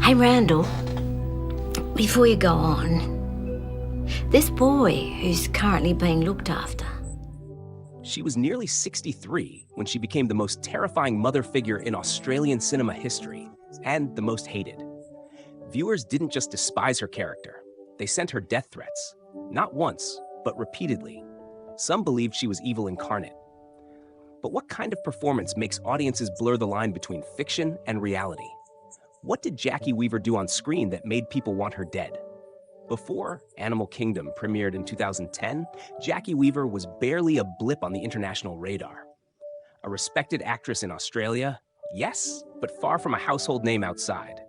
Hey, Randall, before you go on, this boy who's currently being looked after. She was nearly 63 when she became the most terrifying mother figure in Australian cinema history, and the most hated. Viewers didn't just despise her character, they sent her death threats. Not once, but repeatedly. Some believed she was evil incarnate. But what kind of performance makes audiences blur the line between fiction and reality? What did Jacki Weaver do on screen that made people want her dead? Before Animal Kingdom premiered in 2010, Jacki Weaver was barely a blip on the international radar. A respected actress in Australia, yes, but far from a household name outside.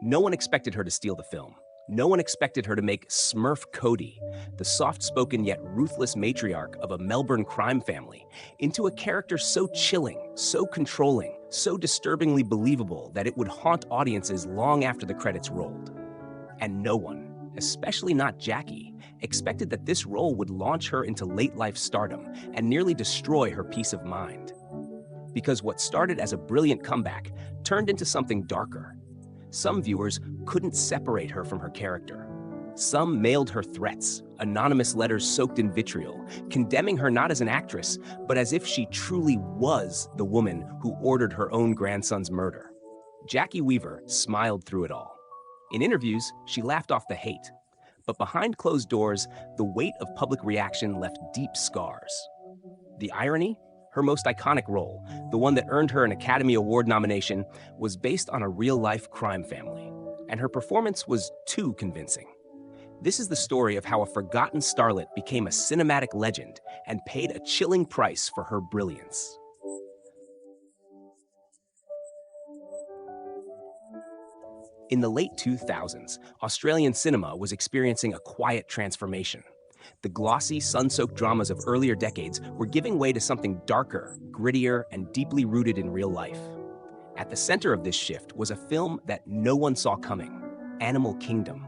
No one expected her to steal the film. No one expected her to make Smurf Cody, the soft-spoken yet ruthless matriarch of a Melbourne crime family, into a character so chilling, so controlling, so disturbingly believable that it would haunt audiences long after the credits rolled. And no one, especially not Jacki, expected that this role would launch her into late-life stardom and nearly destroy her peace of mind. Because what started as a brilliant comeback turned into something darker. Some viewers couldn't separate her from her character. Some mailed her threats, anonymous letters soaked in vitriol, condemning her not as an actress, but as if she truly was the woman who ordered her own grandson's murder. Jacki Weaver smiled through it all. In interviews, she laughed off the hate. But behind closed doors, the weight of public reaction left deep scars. The irony? Her most iconic role, the one that earned her an Academy Award nomination, was based on a real-life crime family. And her performance was too convincing. This is the story of how a forgotten starlet became a cinematic legend and paid a chilling price for her brilliance. In the late 2000s, Australian cinema was experiencing a quiet transformation. The glossy, sun-soaked dramas of earlier decades were giving way to something darker, grittier, and deeply rooted in real life. At the center of this shift was a film that no one saw coming, Animal Kingdom.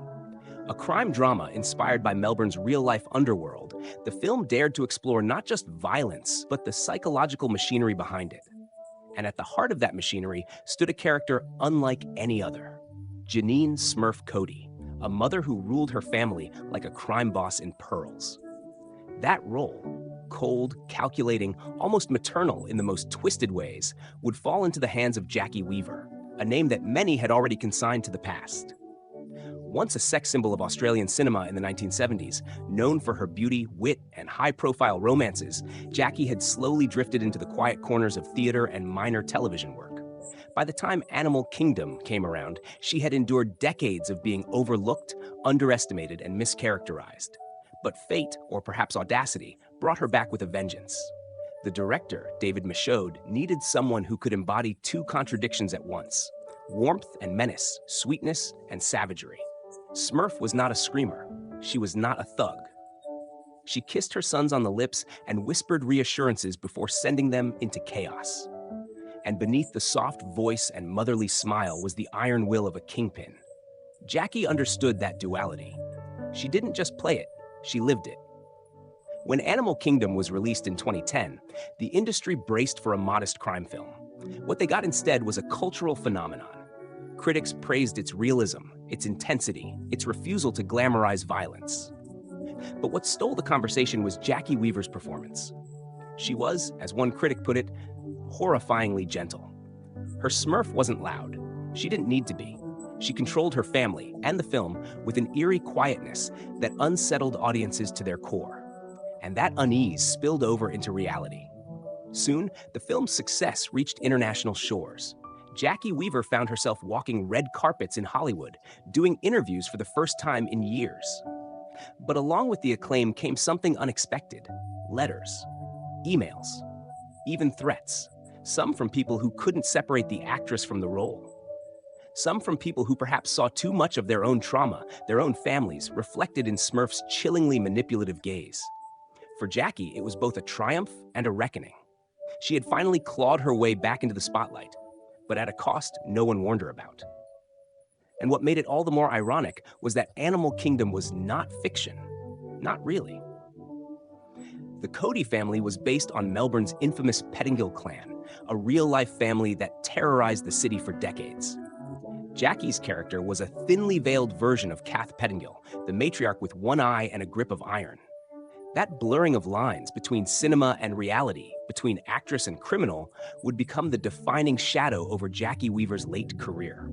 A crime drama inspired by Melbourne's real-life underworld, the film dared to explore not just violence, but the psychological machinery behind it. And at the heart of that machinery stood a character unlike any other, Janine Smurf Cody, a mother who ruled her family like a crime boss in pearls. That role, cold, calculating, almost maternal in the most twisted ways, would fall into the hands of Jacki Weaver, a name that many had already consigned to the past. Once a sex symbol of Australian cinema in the 1970s, known for her beauty, wit, and high-profile romances, Jacki had slowly drifted into the quiet corners of theater and minor television work. By the time Animal Kingdom came around, she had endured decades of being overlooked, underestimated, and mischaracterized. But fate, or perhaps audacity, brought her back with a vengeance. The director, David Michaud, needed someone who could embody two contradictions at once: warmth and menace, sweetness and savagery. Smurf was not a screamer. She was not a thug. She kissed her sons on the lips and whispered reassurances before sending them into chaos. And beneath the soft voice and motherly smile was the iron will of a kingpin. Jacki understood that duality. She didn't just play it, she lived it. When Animal Kingdom was released in 2010, the industry braced for a modest crime film. What they got instead was a cultural phenomenon. Critics praised its realism, its intensity, its refusal to glamorize violence. But what stole the conversation was Jacki Weaver's performance. She was, as one critic put it, horrifyingly gentle. Her Smurf wasn't loud. She didn't need to be. She controlled her family and the film with an eerie quietness that unsettled audiences to their core. And that unease spilled over into reality. Soon, the film's success reached international shores. Jacki Weaver found herself walking red carpets in Hollywood, doing interviews for the first time in years. But along with the acclaim came something unexpected: letters, emails, even threats. Some from people who couldn't separate the actress from the role. Some from people who perhaps saw too much of their own trauma, their own families, reflected in Smurf's chillingly manipulative gaze. For Jacki, it was both a triumph and a reckoning. She had finally clawed her way back into the spotlight, but at a cost no one warned her about. And what made it all the more ironic was that Animal Kingdom was not fiction. Not really. The Cody family was based on Melbourne's infamous Pettingill clan, a real-life family that terrorized the city for decades. Jacki's character was a thinly veiled version of Kath Pettingill, the matriarch with one eye and a grip of iron. That blurring of lines between cinema and reality, between actress and criminal, would become the defining shadow over Jacki Weaver's late career.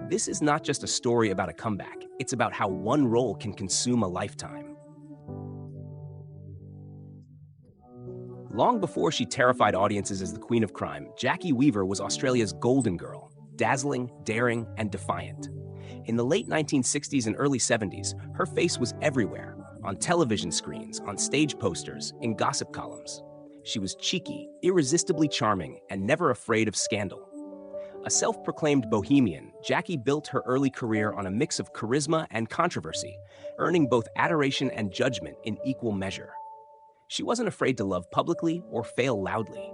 This is not just a story about a comeback, it's about how one role can consume a lifetime. Long before she terrified audiences as the Queen of Crime, Jacki Weaver was Australia's golden girl, dazzling, daring, and defiant. In the late 1960s and early 70s, her face was everywhere, on television screens, on stage posters, in gossip columns. She was cheeky, irresistibly charming, and never afraid of scandal. A self-proclaimed bohemian, Jacki built her early career on a mix of charisma and controversy, earning both adoration and judgment in equal measure. She wasn't afraid to love publicly or fail loudly.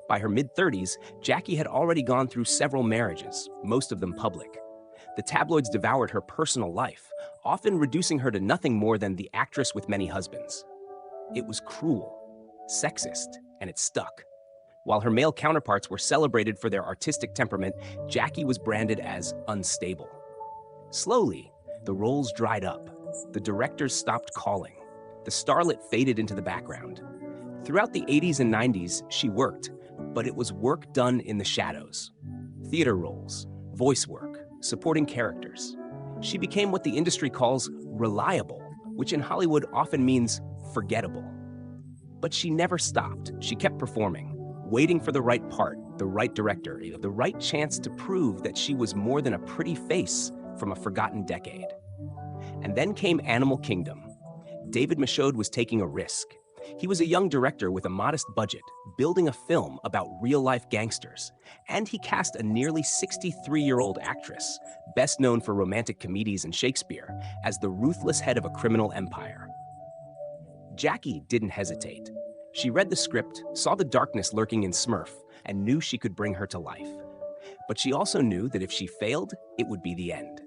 By her mid-30s, Jacki had already gone through several marriages, most of them public. The tabloids devoured her personal life, often reducing her to nothing more than the actress with many husbands. It was cruel, sexist, and it stuck. While her male counterparts were celebrated for their artistic temperament, Jacki was branded as unstable. Slowly, the roles dried up. The directors stopped calling. The starlet faded into the background. Throughout the 80s and 90s, she worked, but it was work done in the shadows. Theater roles, voice work, supporting characters. She became what the industry calls reliable, which in Hollywood often means forgettable. But she never stopped. She kept performing, waiting for the right part, the right director, the right chance to prove that she was more than a pretty face from a forgotten decade. And then came Animal Kingdom. David Michôd was taking a risk. He was a young director with a modest budget, building a film about real-life gangsters, and he cast a nearly 63-year-old actress, best known for romantic comedies and Shakespeare, as the ruthless head of a criminal empire. Jacki didn't hesitate. She read the script, saw the darkness lurking in Smurf, and knew she could bring her to life. But she also knew that if she failed, it would be the end.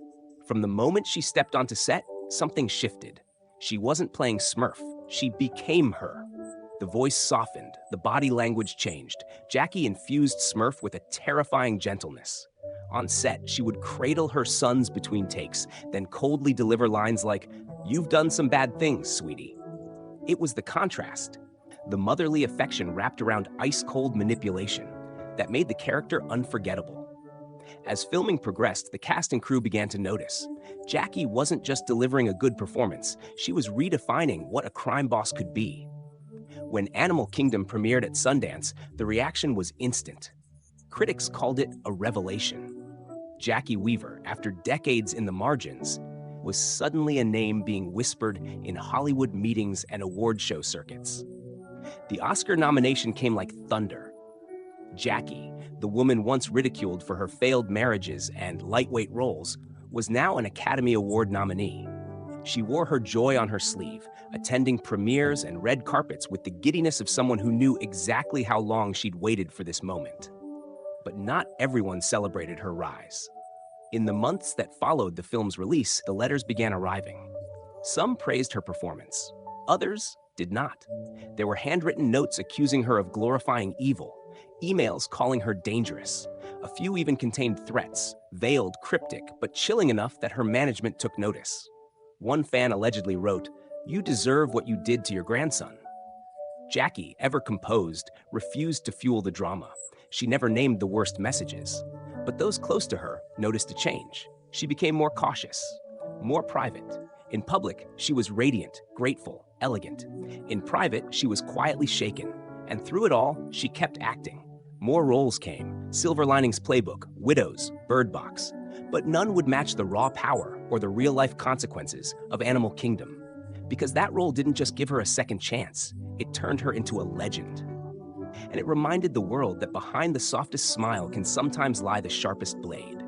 From the moment she stepped onto set, something shifted. She wasn't playing Smurf, she became her. The voice softened, the body language changed. Jacki infused Smurf with a terrifying gentleness. On set, she would cradle her sons between takes, then coldly deliver lines like, "You've done some bad things, sweetie." It was the contrast, the motherly affection wrapped around ice-cold manipulation, that made the character unforgettable. As filming progressed, the cast and crew began to notice. Jacki wasn't just delivering a good performance, she was redefining what a crime boss could be. When Animal Kingdom premiered at Sundance, the reaction was instant. Critics called it a revelation. Jacki Weaver, after decades in the margins, was suddenly a name being whispered in Hollywood meetings and award show circuits. The Oscar nomination came like thunder. Jacki, the woman once ridiculed for her failed marriages and lightweight roles, was now an Academy Award nominee. She wore her joy on her sleeve, attending premieres and red carpets with the giddiness of someone who knew exactly how long she'd waited for this moment. But not everyone celebrated her rise. In the months that followed the film's release, the letters began arriving. Some praised her performance, others did not. There were handwritten notes accusing her of glorifying evil, emails calling her dangerous. A few even contained threats, veiled, cryptic, but chilling enough that her management took notice. One fan allegedly wrote, "You deserve what you did to your grandson." Jacki, ever composed, refused to fuel the drama. She never named the worst messages. But those close to her noticed a change. She became more cautious, more private. In public, she was radiant, grateful, elegant. In private, she was quietly shaken. And through it all, she kept acting. More roles came, Silver Linings Playbook, Widows, Bird Box. But none would match the raw power or the real-life consequences of Animal Kingdom. Because that role didn't just give her a second chance, it turned her into a legend. And it reminded the world that behind the softest smile can sometimes lie the sharpest blade.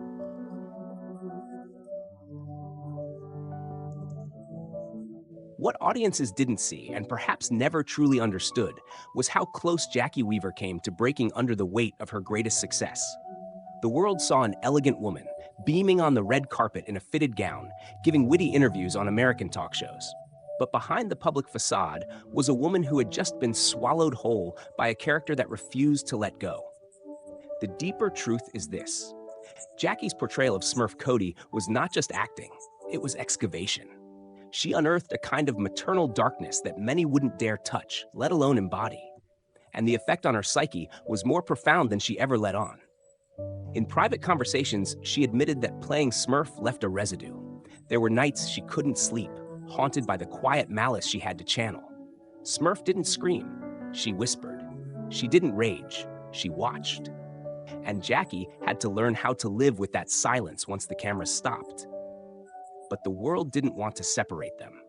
What audiences didn't see, and perhaps never truly understood, was how close Jacki Weaver came to breaking under the weight of her greatest success. The world saw an elegant woman, beaming on the red carpet in a fitted gown, giving witty interviews on American talk shows. But behind the public facade was a woman who had just been swallowed whole by a character that refused to let go. The deeper truth is this. Jacki's portrayal of Smurf Cody was not just acting, it was excavation. She unearthed a kind of maternal darkness that many wouldn't dare touch, let alone embody. And the effect on her psyche was more profound than she ever let on. In private conversations, she admitted that playing Smurf left a residue. There were nights she couldn't sleep, haunted by the quiet malice she had to channel. Smurf didn't scream, she whispered. She didn't rage, she watched. And Jacki had to learn how to live with that silence once the camera stopped. But the world didn't want to separate them.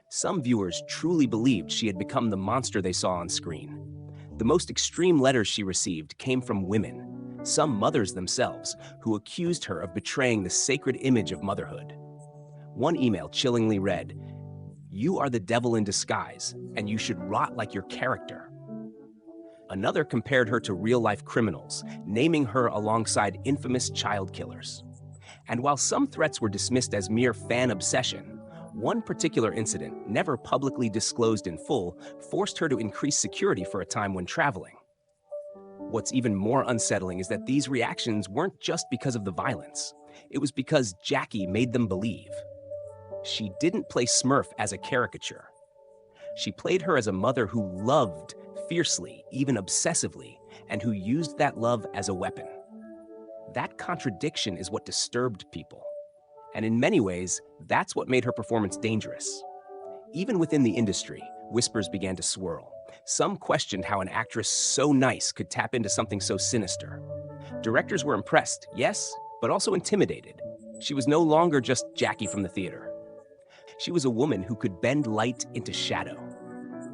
Some viewers truly believed she had become the monster they saw on screen. The most extreme letters she received came from women, some mothers themselves, who accused her of betraying the sacred image of motherhood. One email chillingly read, "You are the devil in disguise, and you should rot like your character." Another compared her to real-life criminals, naming her alongside infamous child killers. And while some threats were dismissed as mere fan obsession, one particular incident, never publicly disclosed in full, forced her to increase security for a time when traveling. What's even more unsettling is that these reactions weren't just because of the violence. It was because Jacki made them believe. She didn't play Smurf as a caricature. She played her as a mother who loved fiercely, even obsessively, and who used that love as a weapon. That contradiction is what disturbed people. And in many ways, that's what made her performance dangerous. Even within the industry, whispers began to swirl. Some questioned how an actress so nice could tap into something so sinister. Directors were impressed, yes, but also intimidated. She was no longer just Jacki from the theater. She was a woman who could bend light into shadow.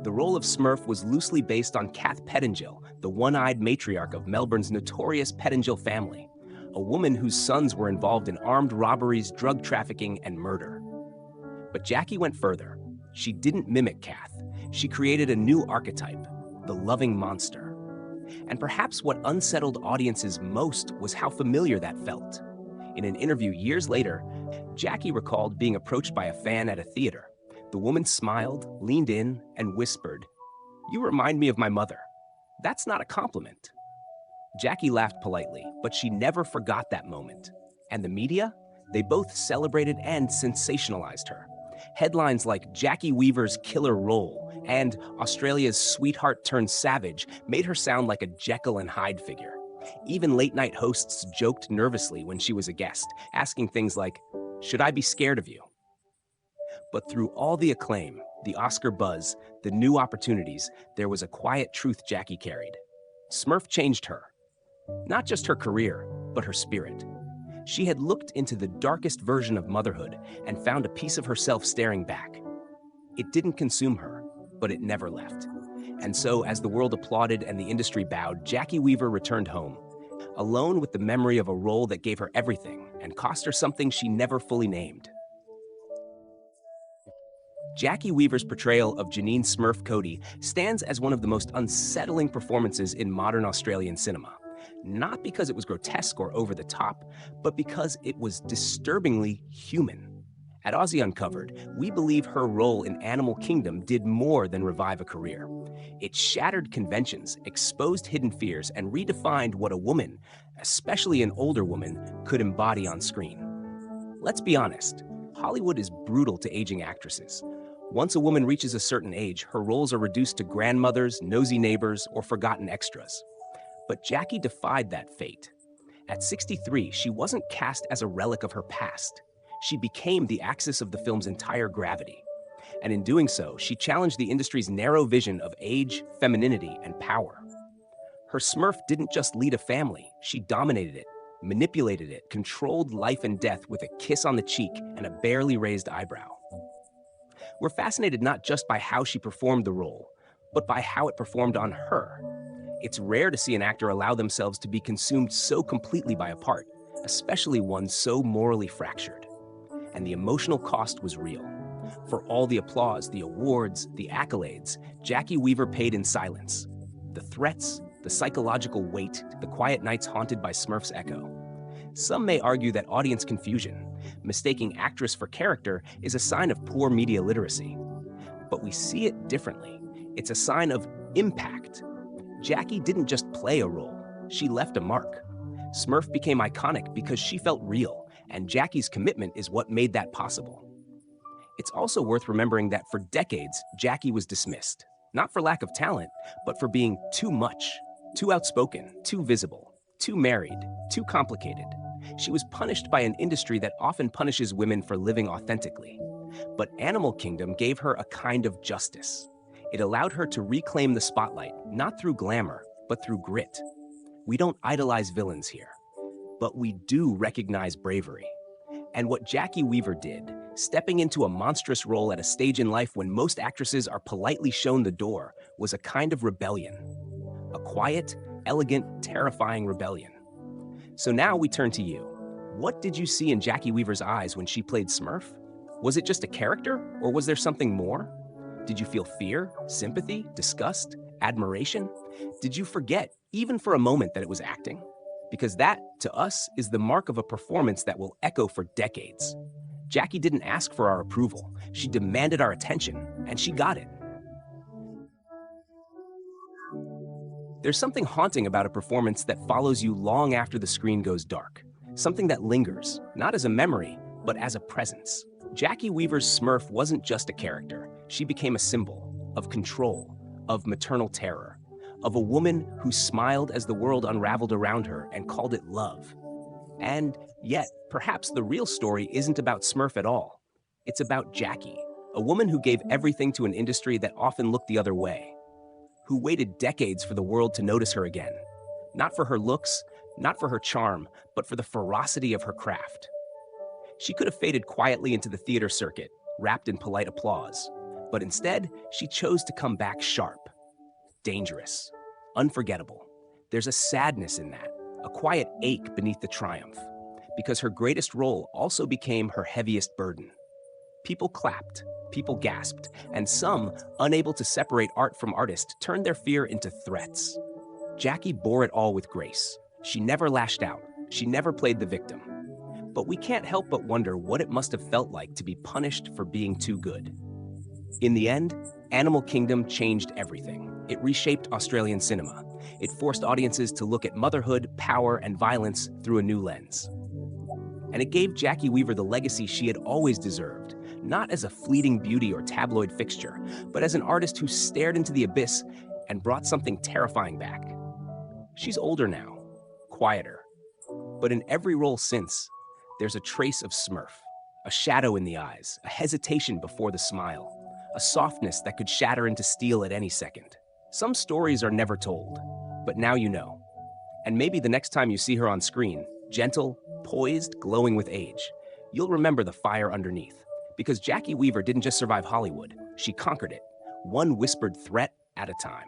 The role of Smurf was loosely based on Kath Pettingill, the one-eyed matriarch of Melbourne's notorious Pettingill family, a woman whose sons were involved in armed robberies, drug trafficking, and murder. But Jacki went further. She didn't mimic Kath. She created a new archetype, the loving monster. And perhaps what unsettled audiences most was how familiar that felt. In an interview years later, Jacki recalled being approached by a fan at a theater. The woman smiled, leaned in, and whispered, "You remind me of my mother." That's not a compliment. Jacki laughed politely, but she never forgot that moment. And the media? They both celebrated and sensationalized her. Headlines like Jacki Weaver's killer role and Australia's sweetheart turned savage made her sound like a Jekyll and Hyde figure. Even late-night hosts joked nervously when she was a guest, asking things like, "Should I be scared of you?" But through all the acclaim, the Oscar buzz, the new opportunities, there was a quiet truth Jacki carried. Smurf changed her. Not just her career, but her spirit. She had looked into the darkest version of motherhood and found a piece of herself staring back. It didn't consume her, but it never left. And so, as the world applauded and the industry bowed, Jacki Weaver returned home, alone with the memory of a role that gave her everything and cost her something she never fully named. Jacki Weaver's portrayal of Janine Smurf Cody stands as one of the most unsettling performances in modern Australian cinema. Not because it was grotesque or over the top, but because it was disturbingly human. At Aussie Uncovered, we believe her role in Animal Kingdom did more than revive a career. It shattered conventions, exposed hidden fears, and redefined what a woman, especially an older woman, could embody on screen. Let's be honest, Hollywood is brutal to aging actresses. Once a woman reaches a certain age, her roles are reduced to grandmothers, nosy neighbors, or forgotten extras. But Jacki defied that fate. At 63, she wasn't cast as a relic of her past. She became the axis of the film's entire gravity. And in doing so, she challenged the industry's narrow vision of age, femininity, and power. Her Smurf didn't just lead a family, she dominated it, manipulated it, controlled life and death with a kiss on the cheek and a barely raised eyebrow. We're fascinated not just by how she performed the role, but by how it performed on her. It's rare to see an actor allow themselves to be consumed so completely by a part, especially one so morally fractured. And the emotional cost was real. For all the applause, the awards, the accolades, Jacki Weaver paid in silence. The threats, the psychological weight, the quiet nights haunted by Smurf's echo. Some may argue that audience confusion, mistaking actress for character, is a sign of poor media literacy. But we see it differently. It's a sign of impact. Jacki didn't just play a role, she left a mark. Smurf became iconic because she felt real, and Jacki's commitment is what made that possible. It's also worth remembering that for decades, Jacki was dismissed, not for lack of talent, but for being too much, too outspoken, too visible, too married, too complicated. She was punished by an industry that often punishes women for living authentically. But Animal Kingdom gave her a kind of justice. It allowed her to reclaim the spotlight, not through glamour, but through grit. We don't idolize villains here, but we do recognize bravery. And what Jacki Weaver did, stepping into a monstrous role at a stage in life when most actresses are politely shown the door, was a kind of rebellion. A quiet, elegant, terrifying rebellion. So now we turn to you. What did you see in Jacki Weaver's eyes when she played Smurf? Was it just a character, or was there something more? Did you feel fear, sympathy, disgust, admiration? Did you forget, even for a moment, that it was acting? Because that, to us, is the mark of a performance that will echo for decades. Jacki didn't ask for our approval. She demanded our attention, and she got it. There's something haunting about a performance that follows you long after the screen goes dark. Something that lingers, not as a memory, but as a presence. Jacki Weaver's Smurf wasn't just a character. She became a symbol of control, of maternal terror, of a woman who smiled as the world unraveled around her and called it love. And yet, perhaps the real story isn't about Smurf at all. It's about Jacki, a woman who gave everything to an industry that often looked the other way, who waited decades for the world to notice her again. Not for her looks, not for her charm, but for the ferocity of her craft. She could have faded quietly into the theater circuit, wrapped in polite applause, but instead, she chose to come back sharp, dangerous, unforgettable. There's a sadness in that, a quiet ache beneath the triumph, because her greatest role also became her heaviest burden. People clapped, people gasped, and some, unable to separate art from artist, turned their fear into threats. Jacki bore it all with grace. She never lashed out. She never played the victim. But we can't help but wonder what it must have felt like to be punished for being too good. In the end, Animal Kingdom changed everything. It reshaped Australian cinema. It forced audiences to look at motherhood, power, and violence through a new lens. And it gave Jacki Weaver the legacy she had always deserved, not as a fleeting beauty or tabloid fixture, but as an artist who stared into the abyss and brought something terrifying back. She's older now, quieter, but in every role since, there's a trace of Smurf, a shadow in the eyes, a hesitation before the smile, a softness that could shatter into steel at any second. Some stories are never told, but now you know. And maybe the next time you see her on screen, gentle, poised, glowing with age, you'll remember the fire underneath. Because Jacki Weaver didn't just survive Hollywood, she conquered it, one whispered threat at a time.